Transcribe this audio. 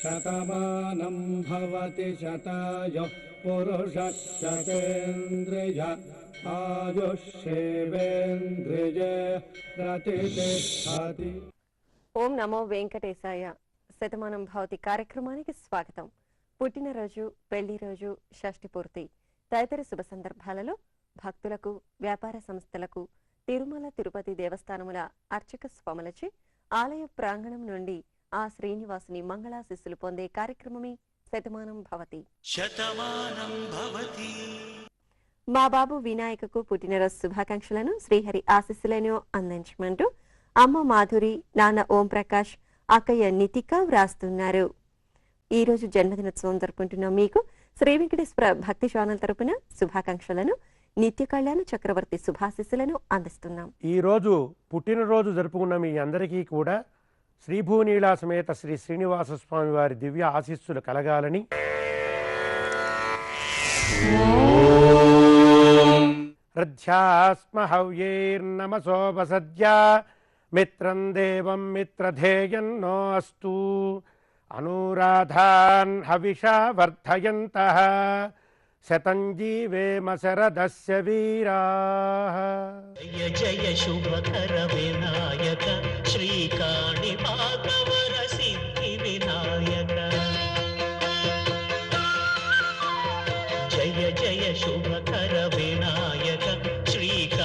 శతమానం భవతి శతాయుః పురుషः శతేంద్రియ ఆయుష్యేవేంద్రియే ప్రతిష్ఠతి. ఓం నమో వెంకటేశాయ. శతమానం భవతి కార్యక్రమానికి స్వాగతం. పుట్టినరోజు, పెళ్లి రోజు, షష్ఠి పూర్తి తదితర శుభ సందర్భాలలో భక్తులకు, వ్యాపార సంస్థలకు తిరుమల తిరుపతి దేవస్థానముల అర్చక స్వాములచే ఆలయ ప్రాంగణం నుండి ఆ శ్రీనివాసుని మంగళాశిస్సులు పొందే కార్యక్రమమే శతమానం భవతి. శతమానం భవతి. మా బాబు వినాయకకు పుట్టినరోజు శుభాకాంక్షలను, శ్రీహరి ఆశీస్సులను అందించమంటూ అమ్మ మాధురి, నాన్న ఓం ప్రకాష్, అక్కయ్య నితిక వ్రాస్తున్నారు. ఈ రోజు జన్మదినోత్సవం జరుపుకుంటున్న మీకు శ్రీ వెంకటేశ్వర భక్తి ఛానల్ తరపున శుభాకాంక్షలను, నిత్య కళ్యాణ చక్రవర్తి శుభాశీస్సులను అందిస్తున్నాం. ఈ రోజు పుట్టినరోజు జరుపుకున్న మీ అందరికీ కూడా శ్రీభూనీళా సమేత శ్రీ శ్రీనివాస స్వామి వారి దివ్య ఆశీస్సులు కలగాలని, రథ్యాస్మ హవ్యైర్నమసోపసద్యా మిత్రం దేవం మిత్రధేయన్నో అస్తు అనురాధాన్ హవిషా వర్ధయంతః శతం జీవేమ శరదస్య వీరాః. జయ జయ శుభకర వినాయక శ్రీకాణిపాకవర సిద్ధి వినాయక. జయ జయ శుభకర వినాయక శ్రీకాణిపాకవర